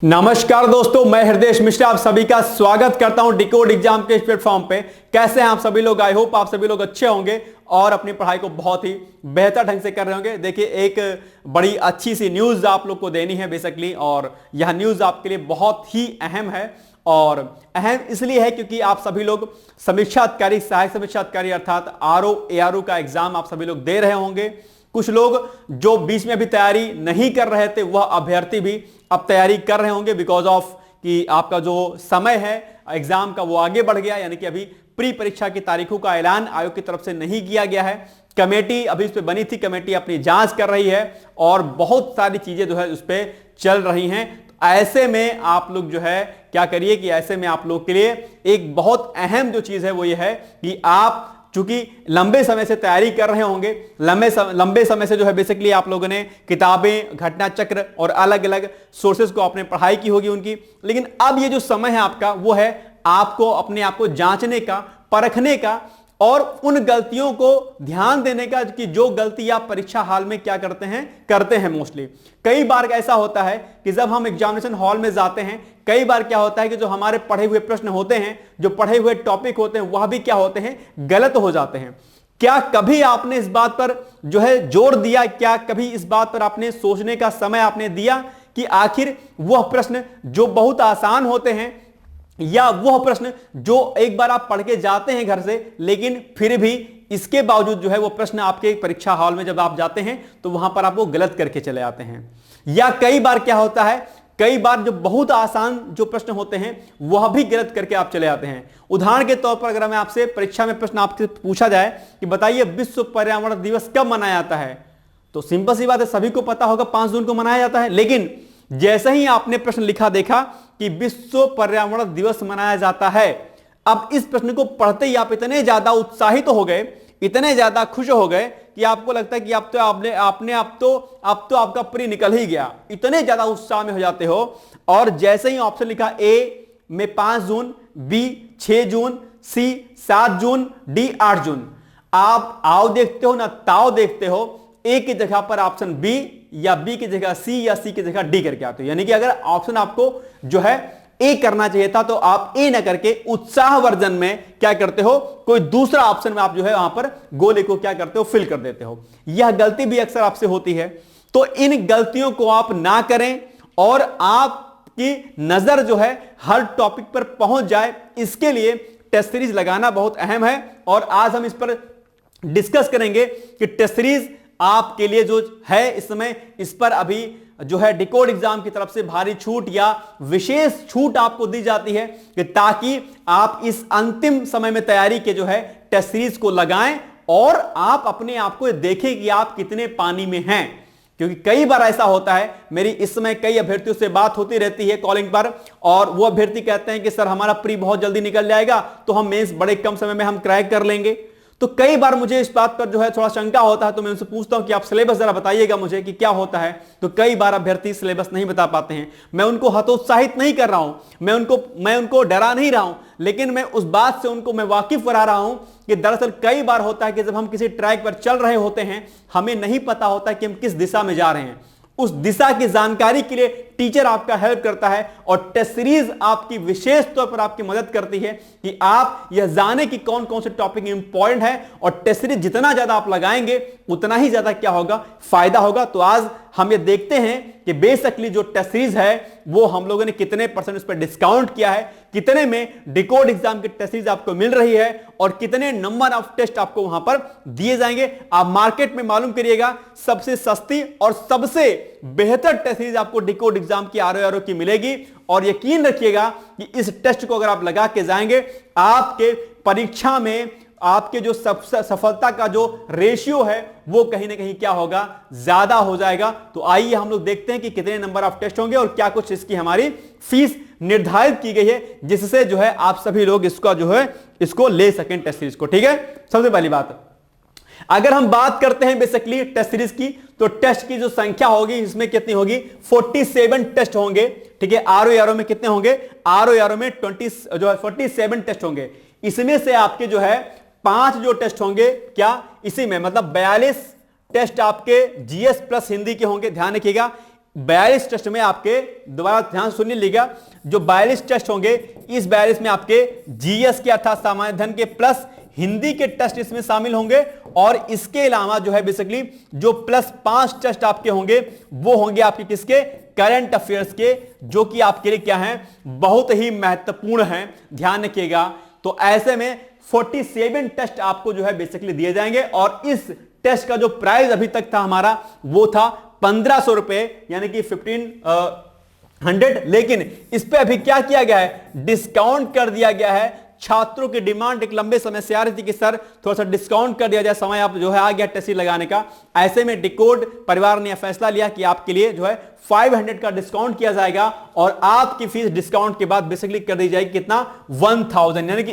नमस्कार दोस्तों, मैं हृदय मिश्रा आप सभी का स्वागत करता हूं डिकोड एग्जाम के इस प्लेटफॉर्म पे। कैसे हैं आप सभी लोग? आई होप आप सभी लोग अच्छे होंगे और अपनी पढ़ाई को बहुत ही बेहतर ढंग से कर रहे होंगे। देखिए, एक बड़ी अच्छी सी न्यूज आप लोग को देनी है बेसिकली, और यह न्यूज आपके लिए बहुत ही अहम है। और अहम इसलिए है क्योंकि आप सभी लोग समीक्षा अधिकारी, सहायक समीक्षा अधिकारी अर्थात आरओ एआरओ का एग्जाम आप सभी लोग दे रहे होंगे। कुछ लोग जो बीच में अभी तैयारी नहीं कर रहे थे, वह अभ्यर्थी भी अब तैयारी कर रहे होंगे बिकॉज ऑफ कि आपका जो समय है एग्जाम का वो आगे बढ़ गया, यानी कि अभी प्री परीक्षा की तारीखों का ऐलान आयोग की तरफ से नहीं किया गया है। कमेटी अभी उस पर बनी थी, कमेटी अपनी जांच कर रही है और बहुत सारी चीजें जो है उस पर चल रही हैं। तो ऐसे में आप लोग जो है क्या करिए कि ऐसे में आप लोग के लिए एक बहुत अहम जो चीज है वो ये है कि आप चूंकि लंबे समय से तैयारी कर रहे होंगे, लंबे समय से जो है बेसिकली आप लोगों ने किताबें, घटना चक्र और अलग अलग सोर्सेज को आपने पढ़ाई की होगी उनकी, लेकिन अब ये जो समय है आपका वो है आपको अपने आप को जांचने का, परखने का और उन गलतियों को ध्यान देने का कि जो गलती आप परीक्षा हॉल में क्या करते हैं मोस्टली। कई बार ऐसा होता है कि जब हम एग्जामिनेशन हॉल में जाते हैं, कई बार क्या होता है कि जो हमारे पढ़े हुए प्रश्न होते हैं, जो पढ़े हुए टॉपिक होते हैं, वह भी क्या होते हैं, गलत हो जाते हैं। क्या कभी आपने इस बात पर जो है जोर दिया, क्या कभी इस बात पर आपने सोचने का समय आपने दिया कि आखिर वह प्रश्न जो बहुत आसान होते हैं या वह प्रश्न जो एक बार आप पढ़ के जाते हैं घर से, लेकिन फिर भी इसके बावजूद जो है वो प्रश्न आपके परीक्षा हॉल में जब आप जाते हैं तो वहां पर आप वो गलत करके चले आते हैं। या कई बार क्या होता है, कई बार जो बहुत आसान जो प्रश्न होते हैं वह भी गलत करके आप चले आते हैं। उदाहरण के तौर पर अगर मैं आपसे परीक्षा में प्रश्न आपसे पूछा जाए कि बताइए विश्व पर्यावरण दिवस कब मनाया जाता है, तो सिंपल सी बात है, सभी को पता होगा 5 जून को मनाया जाता है। लेकिन जैसे ही आपने प्रश्न लिखा देखा कि विश्व पर्यावरण दिवस मनाया जाता है, अब इस प्रश्न को पढ़ते ही आप इतने ज्यादा उत्साहित हो गए, इतने ज्यादा खुश हो गए कि आपको लगता है कि अब तो आपका प्री निकल ही गया, इतने ज्यादा उत्साह में हो जाते हो। और जैसे ही ऑप्शन लिखा ए में 5 जून, बी 6 जून, सी 7 जून, डी 8 जून, आप आओ देखते हो ना ताओ देखते हो, ए की जगह पर ऑप्शन बी या बी की जगह सी या सी की जगह डी करके आते हो। यानी कि अगर ऑप्शन आपको जो है ए करना चाहिए था तो आप ए ना करके उत्साह वर्जन में क्या करते हो, कोई दूसरा ऑप्शन में आप जो है वहां पर गोले को क्या करते हो, फिल कर देते हो। यह गलती भी अक्सर आपसे होती है, तो इन गलतियों को आप ना करें और आपकी नजर जो है हर टॉपिक पर पहुंच जाए, इसके लिए टेस्ट सीरीज लगाना बहुत अहम है। और आज हम इस पर डिस्कस करेंगे कि टेस्ट सीरीज आपके लिए जो है इस समय, इस पर अभी जो है डिकोड एग्जाम की तरफ से भारी छूट या विशेष छूट आपको दी जाती है कि ताकि आप इस अंतिम समय में तैयारी के जो है टेस्ट सीरीज को लगाएं और आप अपने आप को देखें कि आप कितने पानी में हैं। क्योंकि कई बार ऐसा होता है, मेरी इस समय कई अभ्यर्थियों से बात होती रहती है कॉलिंग पर, और वो अभ्यर्थी कहते हैं कि सर हमारा प्री बहुत जल्दी निकल जाएगा तो हम मेंस बड़े कम समय में हम क्रैक कर लेंगे। तो कई बार मुझे इस बात पर जो है थोड़ा शंका होता है, तो मैं उनसे पूछता हूं कि आप सिलेबस जरा बताइएगा मुझे कि क्या होता है। तो कई बार अभ्यर्थी सिलेबस नहीं बता पाते हैं। मैं उनको हतोत्साहित नहीं कर रहा हूं, मैं उनको डरा नहीं रहा हूं, लेकिन मैं उस बात से उनको मैं वाकिफ करा रहा हूं कि दरअसल कई बार होता है कि जब हम किसी ट्रैक पर चल रहे होते हैं, हमें नहीं पता होता कि हम किस दिशा में जा रहे हैं। उस दिशा की जानकारी के लिए टीचर आपका हेल्प करता है और टेस्ट सीरीज आपकी विशेष तौर पर आपकी मदद करती है कि आप यह जाने कि कौन कौन से टॉपिक इंपॉर्टेंट है। और टेस्ट सीरीज जितना ज्यादा आप लगाएंगे उतना ही ज्यादा क्या होगा, फायदा होगा। तो आज हम ये देखते हैं कि बेसिकली जो टेस्ट सीरीज है वो हम लोगों ने कितने % उस पर डिस्काउंट किया है, कितने में डिकोड एग्जाम की टेस्ट सीरीज आपको मिल रही है और कितने नंबर ऑफ टेस्ट आपको वहां पर दिए जाएंगे। आप मार्केट में मालूम करिएगा, सबसे सस्ती और सबसे बेहतर टेस्ट सीरीज आपको डिकोड एग्जाम की आरओ की मिलेगी। और यकीन रखिएगा कि इस टेस्ट को अगर आप लगा के जाएंगे, आपके परीक्षा में आपके जो सफलता का जो रेशियो है वो कहीं ना कहीं क्या होगा, ज्यादा हो जाएगा। तो आइए हम लोग देखते हैं कि कितने नंबर ऑफ टेस्ट होंगे और क्या कुछ इसकी हमारी फीस निर्धारित की गई है, जिससे जो है आप सभी लोग इसका जो है इसको ले सकें टेस्ट सीरीज को। ठीक है, सबसे पहली बात, अगर हम बात करते हैं बेसिकली टेस्ट सीरीज की, तो टेस्ट की जो संख्या होगी इसमें कितनी होगी, 47 टेस्ट होंगे। ठीक है, आरओ में कितने होंगे, आरओ में 47 टेस्ट होंगे। इसमें से आपके जो है 5 जो टेस्ट होंगे, क्या इसी में मतलब 42 टेस्ट आपके जीएस प्लस हिंदी के होंगे। ध्यान रखिएगा, 42 टेस्ट में आपके, दोबारा ध्यान सुन लीजिएगा, जो 42 टेस्ट होंगे, इस 42 में आपके जीएस के अर्थात सामान्य अध्ययन के प्लस हिंदी के टेस्ट इसमें शामिल होंगे। और इसके अलावा जो है बेसिकली जो प्लस 5 टेस्ट आपके होंगे वो होंगे आपके किसके, करंट अफेयर्स के, जो कि आपके लिए क्या है, बहुत ही महत्वपूर्ण है, ध्यान रखिएगा। तो ऐसे में 47 टेस्ट आपको जो है बेसिकली दिए जाएंगे। और इस टेस्ट का जो प्राइस अभी तक था हमारा वो था 1500 रुपए, यानी कि 1500, लेकिन इस पे अभी क्या किया गया है, डिस्काउंट कर दिया गया है। छात्रों की डिमांड एक लंबे समय से आ रही थी कि सर थोड़ा सा डिस्काउंट कर दिया जाए, समय आप जो है आ गया टेस्ट लगाने का। ऐसे में डिकोड परिवार ने फैसला लिया कि आपके लिए जो है 500 का डिस्काउंट किया जाएगा और आपकी फीस डिस्काउंट के बाद बेसिकली कर दी जाएगी कितना, 1000, यानी कि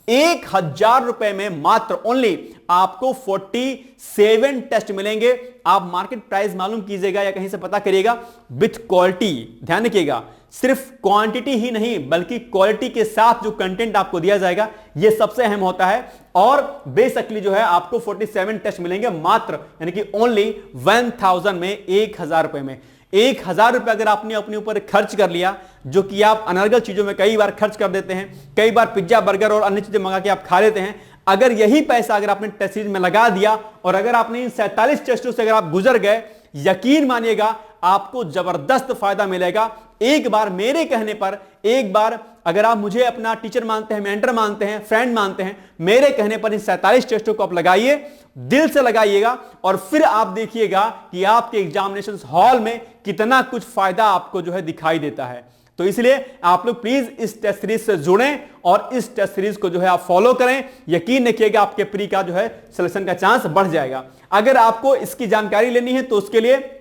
1000 रुपए में मात्र ओनली आपको 47 टेस्ट मिलेंगे। आप मार्केट प्राइस मालूम कीजिएगा या कहीं से पता करिएगा, विथ क्वालिटी, ध्यान रखिएगा, सिर्फ क्वांटिटी ही नहीं बल्कि क्वालिटी के साथ जो कंटेंट आपको दिया जाएगा यह सबसे अहम होता है। और बेसिकली जो है आपको 47 टेस्ट मिलेंगे मात्र, यानी कि ओनली 1000 में, 1000 रुपए में। 1000 रुपए अगर आपने अपने ऊपर खर्च कर लिया, जो कि आप अनर्गल चीजों में कई बार खर्च कर देते हैं, कई बार पिज्जा बर्गर और अन्य चीजें मंगा के आप खा लेते हैं, अगर यही पैसा अगर आपने टेस्ट सीरीज में लगा दिया और अगर आपने इन 47 टेस्टों से अगर आप गुजर गए, यकीन मानिएगा आपको जबरदस्त फायदा मिलेगा। एक बार मेरे कहने पर, एक बार अगर आप मुझे अपना टीचर मानते हैं, मेंटर मानते हैं, फ्रेंड मानते हैं, मेरे कहने पर इन 47 टेस्टों को आप लगाइए, दिल से लगाइएगा और फिर आप देखिएगा कि आपके एग्जामिनेशन हॉल में कितना कुछ फायदा आपको जो है दिखाई देता है। तो इसलिए आप लोग प्लीज इस टेस्ट सीरीज से जुड़ें और इस टेस्ट सीरीज को जो है आप फॉलो करें। यकीन रखिएगा आपके प्री का जो है सिलेक्शन का चांस बढ़ जाएगा। अगर आपको इसकी जानकारी लेनी है तो उसके लिए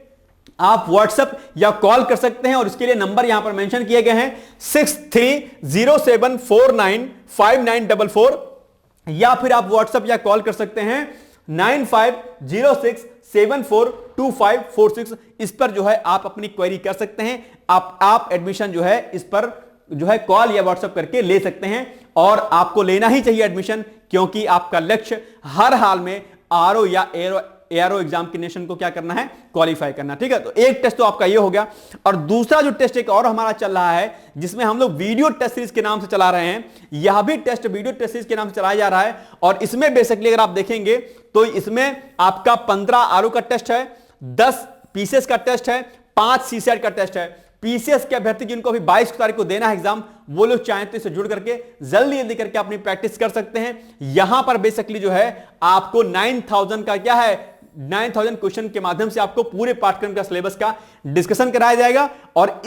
आप व्हाट्सएप या कॉल कर सकते हैं और इसके लिए नंबर यहां पर मेंशन किए गए हैं 6307495944, या फिर आप व्हाट्सएप या कॉल कर सकते हैं 9506742546। इस पर जो है आप अपनी क्वेरी कर सकते हैं। आप एडमिशन जो है इस पर जो है कॉल या व्हाट्सएप करके ले सकते हैं और आपको लेना ही चाहिए एडमिशन, क्योंकि आपका लक्ष्य हर हाल में आरओ या एआरओ एग्जामिनेशन को क्या करना है, क्वालिफाई करना। ठीक है, तो एक टेस्ट तो आपका ये हो गया। और दूसरा जो टेस्ट एक और हमारा चल रहा है जिसमें हम लोग वीडियो टेस्ट सीरीज के नाम से चला रहे हैं, यह भी टेस्ट वीडियो टेस्ट सीरीज के नाम से चलाया जा रहा है। और इसमें बेसिकली अगर आप देखेंगे तो इसमें आपका 15 आरओ का टेस्ट है, 10 पीसीएस का टेस्ट है, 5 सीसेट का टेस्ट है। पीसीएस के अभ्यर्थी जिनको अभी 22 तारीख को देना है एग्जाम, वो लोग चाहें तो इससे जुड़ करके जल्दी जल्दी करके अपनी प्रैक्टिस कर सकते हैं। यहां पर बेसिकली जो है आपको 9000 का क्या है, 9000 क्वेश्चन के माध्यम से आपको पूरे पाठ्यक्रम का सिलेबस का डिस्कशन कराया जाएगा। और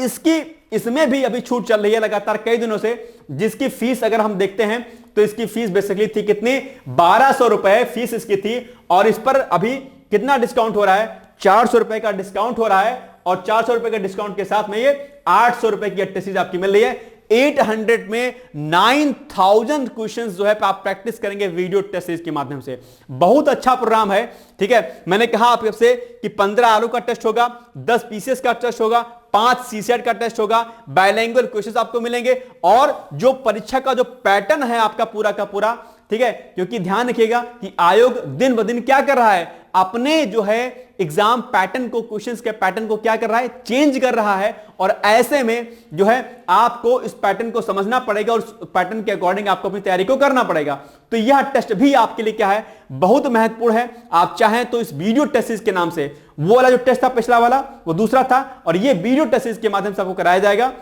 इसमें भी अभी छूट चल रही है लगातार कई दिनों से, जिसकी फीस अगर हम देखते हैं तो इसकी फीस बेसिकली थी कितनी, 1200 रुपए फीस इसकी थी। और इस पर अभी कितना डिस्काउंट हो रहा है, 400 रुपए का डिस्काउंट हो रहा है। और 400 रुपए के डिस्काउंट के साथ में ये 800 रुपए की टेस्ट सीरीज आपकी मिल रही है। 800 में 9000 क्वेश्चंस जो है आप प्रैक्टिस करेंगे वीडियो टेस्ट सीरीज के माध्यम से। बहुत अच्छा प्रोग्राम है। ठीक है, मैंने कहा आपसे कि 15 आरओ का टेस्ट होगा, 10 पीसीएस का टेस्ट होगा, 5 सीसेट का टेस्ट होगा, बायलैंग्वेज क्वेश्चंस आपको मिलेंगे। और जो परीक्षा का जो पैटर्न है आपका पूरा का पूरा, ठीक है, क्योंकि ध्यान रखिएगा कि आयोग दिन ब दिन क्या कर रहा है, अपने जो है एग्जाम पैटर्न को, क्वेश्चंस के पैटर्न को क्या कर रहा है, चेंज कर रहा है। और ऐसे में जो है आपको इस पैटर्न को समझना पड़ेगा और उस पैटर्न के अकॉर्डिंग आपको अपनी तैयारी को करना पड़ेगा। तो यह टेस्ट भी आपके लिए क्या है, बहुत महत्वपूर्ण है। आप चाहें तो इस वीडियो टेस्ट सीरीज के नाम से, वो वाला जो टेस्ट था पिछला वाला वो दूसरा था, और ये वीडियो टेस्ट सीरीज के माध्यम से आपको कराया जाएगा।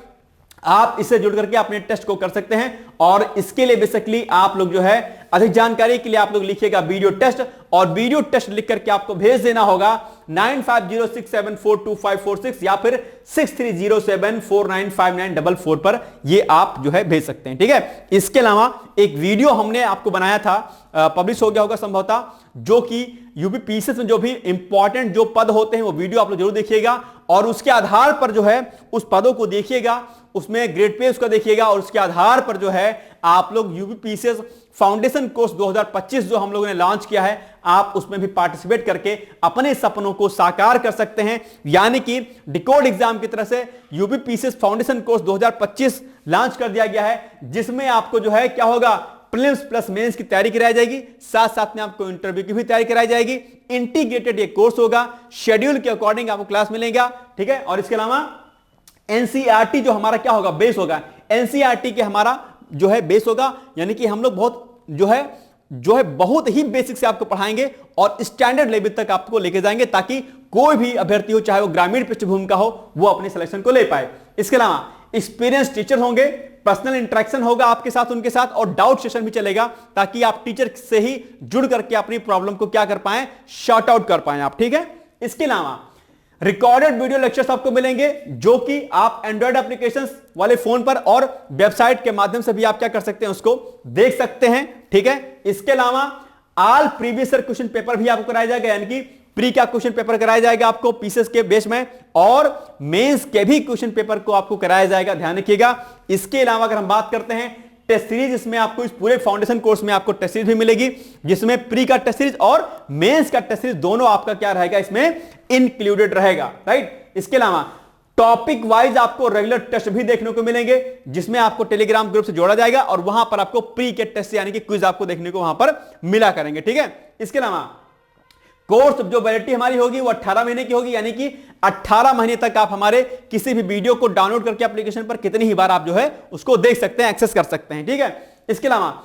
आप इससे जुड़ करके अपने टेस्ट को कर सकते हैं। और इसके लिए बेसिकली आप लोग जो है अधिक जानकारी के लिए आप लोग लिखिएगा वीडियो टेस्ट, और वीडियो टेस्ट लिख करके आपको भेज देना होगा 9506742546 या फिर 6307495944 पर, ये आप जो है भेज सकते हैं। ठीक है, इसके अलावा एक वीडियो हमने आपको बनाया था, पब्लिश हो गया होगा संभवतः, जो कि यूपी पीसीएस में जो भी इंपॉर्टेंट जो पद होते हैं वो वीडियो आप लोग जरूर देखिएगा। और उसके आधार पर जो है उस पदों को देखिएगा, उसमें ग्रेड पे उसका देखिएगा, और उसके आधार पर जो है आप लोग यूपी पीसीएस फाउंडेशन कोर्स 2025 जो हम लोगों ने लॉन्च किया है, आप उसमें भी पार्टिसिपेट करके अपने सपनों को साकार कर सकते हैं। यानी कि डिकोड एग्जाम की तरह से UP PCS foundation course 2025 launch कर दिया गया है, जिसमें आपको जो है क्या होगा, प्रीलिम्स प्लस मेंस की तैयारी कराई जाएगी, साथ साथ में आपको इंटरव्यू की भी तैयारी कराई जाएगी। इंटीग्रेटेड ये कोर्स होगा, शेड्यूल के अकॉर्डिंग आपको क्लास मिलेगा, ठीक है। और इसके अलावा एनसीईआरटी जो हमारा क्या होगा, बेस होगा, एनसीईआरटी के हमारा जो है बेस होगा, यानी कि हम लोग बहुत जो है बहुत ही बेसिक से आपको पढ़ाएंगे और स्टैंडर्ड लेवल तक आपको लेके जाएंगे, ताकि कोई भी अभ्यर्थी हो, चाहे वो ग्रामीण पृष्ठभूमि का हो, वो अपने सिलेक्शन को ले पाए। इसके अलावा एक्सपीरियंस टीचर होंगे, पर्सनल इंटरेक्शन होगा आपके साथ, उनके साथ, और डाउट सेशन भी चलेगा, ताकि आप टीचर से ही जुड़ करके अपनी प्रॉब्लम को क्या कर पाए, शॉर्ट आउट कर पाए आप, ठीक है। इसके अलावा रिकॉर्डेड वीडियो लेक्चर्स आपको मिलेंगे, जो कि आप एंड्रॉइड एप्लीकेशंस वाले फोन पर और वेबसाइट के माध्यम से भी आप क्या कर सकते हैं, उसको देख सकते हैं, ठीक है। इसके अलावा all previous year question paper भी आपको कराया जाएगा, यानी कि प्री का क्वेश्चन पेपर कराया जाएगा आपको पीसीएस के बेस में, और मेंस के भी क्वेश्चन पेपर को आपको कराया जाएगा, ध्यान रखिएगा। इसके अलावा अगर हम बात करते हैं टेस्ट सीरीज, इसमें आपको इस पूरे फाउंडेशन कोर्स में आपको टेस्ट सीरीज भी मिलेगी, जिसमें प्री का टेस्ट सीरीज और मेंस का टेस्ट सीरीज दोनों आपका क्या रहेगा, इसमें इंक्लूडेड रहेगा, राइट। इसके अलावा टॉपिक वाइज आपको रेगुलर टेस्ट भी देखने को मिलेंगे, जिसमें आपको टेलीग्राम ग्रुप से जोड़ा जाएगा, और वहां पर आपको प्री के टेस्ट यानी कि क्विज आपको देखने को वहां पर मिला करेंगे, ठीक है। इसके अलावा कोर्स जो वैलिडिटी हमारी होगी वो 18 महीने की होगी, यानी कि 18 महीने तक आप हमारे किसी भी वीडियो को डाउनलोड करके एप्लीकेशन पर कितनी ही बार आप जो है उसको देख सकते हैं, एक्सेस कर सकते हैं, ठीक है। इसके अलावा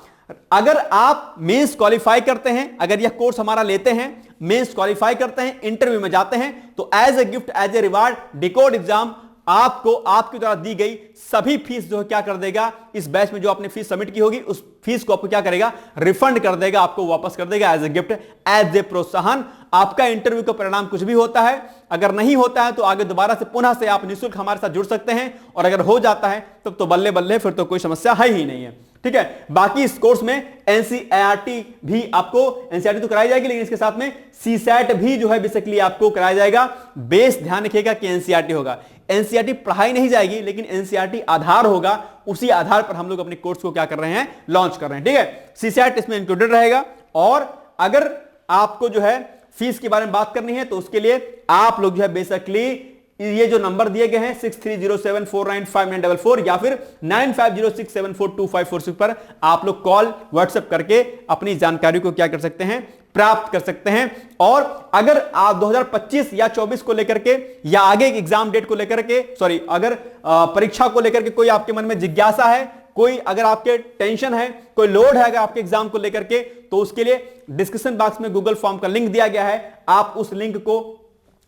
अगर आप मेंस क्वालिफाई करते हैं, अगर यह कोर्स हमारा लेते हैं, मेंस क्वालिफाई करते हैं, इंटरव्यू में जाते हैं, तो as a gift, as a reward, decode exam आपको आपके द्वारा दी गई सभी फीस जो है क्या कर देगा, इस बैच में जो आपने फीस सबमिट की होगी उस फीस को आपको क्या करेगा, रिफंड कर देगा, आपको वापस कर देगा as a gift, as a प्रोत्साहन। आपका इंटरव्यू का परिणाम कुछ भी होता है, अगर नहीं होता है तो आगे दोबारा से पुनः से आप निःशुल्क हमारे साथ जुड़ सकते हैं, और अगर हो जाता है तब तो बल्ले बल्ले, फिर तो कोई समस्या है ही नहीं है, ठीक है। बाकी इस कोर्स में एनसीईआरटी भी आपको, एनसीईआरटी तो कराई जाएगी, लेकिन इसके साथ में सीसैट भी जो है बेसिकली आपको कराया जाएगा। बेस ध्यान रखिएगा कि एनसीईआरटी होगा, एनसीईआरटी पढ़ाई नहीं जाएगी, लेकिन एनसीईआरटी आधार होगा, उसी आधार पर हम लोग अपने कोर्स को क्या कर रहे हैं, लॉन्च कर रहे हैं, ठीक है। सीसैट इसमें इंक्लूडेड रहेगा। और अगर आपको जो है फीस के बारे में बात करनी है, तो उसके लिए आप लोग जो है बेसिकली ये जो नंबर दिए गए हैं 6307495944 या फिर 9506742546 पर आप लोग कॉल व्हाट्सएप करके अपनी जानकारी को क्या कर सकते हैं, प्राप्त कर सकते हैं। और अगर आप 2025 या 24 को लेकर के या आगे एग्जाम डेट को लेकर के, सॉरी, अगर परीक्षा को लेकर के कोई आपके मन में जिज्ञासा है, कोई अगर आपके टेंशन है, कोई लोड है अगर आपके एग्जाम को लेकर के, तो उसके लिए डिस्क्रिप्शन बॉक्स में गूगल फॉर्म का लिंक दिया गया है, आप उस लिंक को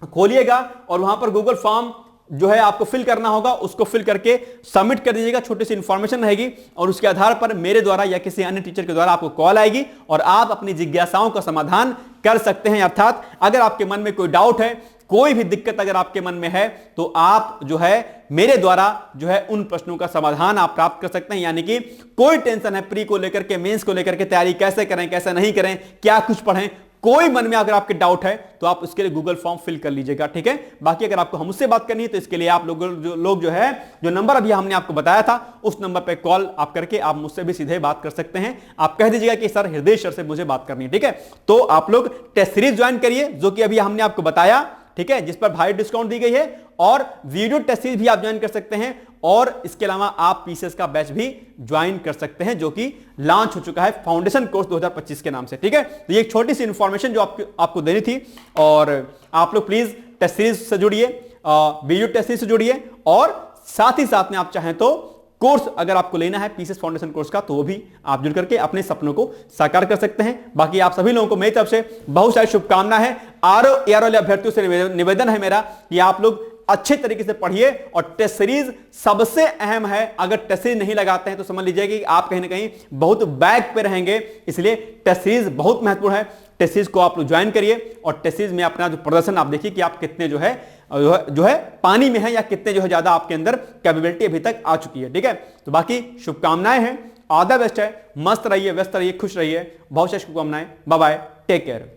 खोलिएगा और वहां पर गूगल फॉर्म जो है आपको फिल करना होगा, उसको फिल करके सबमिट कर दीजिएगा, छोटी सी इंफॉर्मेशन रहेगी, और उसके आधार पर मेरे द्वारा या किसी अन्य टीचर के द्वारा आपको कॉल आएगी और आप अपनी जिज्ञासाओं का समाधान कर सकते हैं। अर्थात अगर आपके मन में कोई डाउट है, कोई भी दिक्कत अगर आपके मन में है, तो आप जो है मेरे द्वारा जो है उन प्रश्नों का समाधान आप प्राप्त कर सकते हैं। यानी कि कोई टेंशन है प्री को लेकर के, मेंस को लेकर के, तैयारी कैसे करें, कैसे नहीं करें, क्या कुछ पढ़ें, कोई मन में अगर आपके डाउट है तो आप उसके लिए गूगल फॉर्म फिल कर लीजिएगा, ठीक है। बाकी अगर आपको हमसे बात करनी है तो इसके लिए आप लोग जो है, जो नंबर अभी हमने आपको बताया था, उस नंबर पे कॉल आप करके आप मुझसे भी सीधे बात कर सकते हैं। आप कह दीजिएगा कि सर हृदय सर से मुझे बात करनी है, ठीक है। तो आप लोग टेस्ट सीरीज ज्वाइन करिए, जो कि अभी हमने आपको बताया, ठीक है, जिस पर भारी डिस्काउंट दी गई है, और वीडियो टेस्ट सीरीज भी आप ज्वाइन कर सकते हैं, और इसके अलावा आप पीसीएस का बैच भी ज्वाइन कर सकते हैं, जो कि लॉन्च हो चुका है फाउंडेशन कोर्स 2025 के नाम से, ठीक है। तो ये एक छोटी सी इंफॉर्मेशन जो आपको देनी थी, और आप लोग प्लीज टेस्ट सीरीज से जुड़िए, वीडियो टेस्ट सीरीज से जुड़िए, और साथ ही साथ में आप चाहें तो कोर्स अगर आपको लेना है पीसीएस फाउंडेशन कोर्स का, तो वो भी आप जुड़ करके अपने सपनों को साकार कर सकते हैं। बाकी आप सभी लोगों को मेरी तरफ से बहुत सारी शुभकामनाएं हैं। आरओ अभ्यर्थियों से निवेदन है मेरा कि आप लोग अच्छे तरीके से पढ़िए, और टेस्ट सीरीज सबसे अहम है। अगर टेस्ट सीरीज नहीं लगाते हैं तो समझ लीजिए कि आप कहीं ना कहीं बहुत बैक पे रहेंगे, इसलिए टेस्ट सीरीज बहुत महत्वपूर्ण है। टेस्ट सीरीज को आप लोग ज्वाइन करिए, और टेस्ट सीरीज में अपना जो प्रदर्शन आप देखिए कि आप कितने जो है पानी में है, या कितने जो है ज्यादा आपके अंदर कैपेबिलिटी अभी तक आ चुकी है, ठीक है। तो बाकी शुभकामनाएं हैं, ऑल द बेस्ट है, मस्त रहिए, व्यस्त रहिए, खुश रहिए, बहुत सारी शुभकामनाएं, बाय बाय, टेक केयर।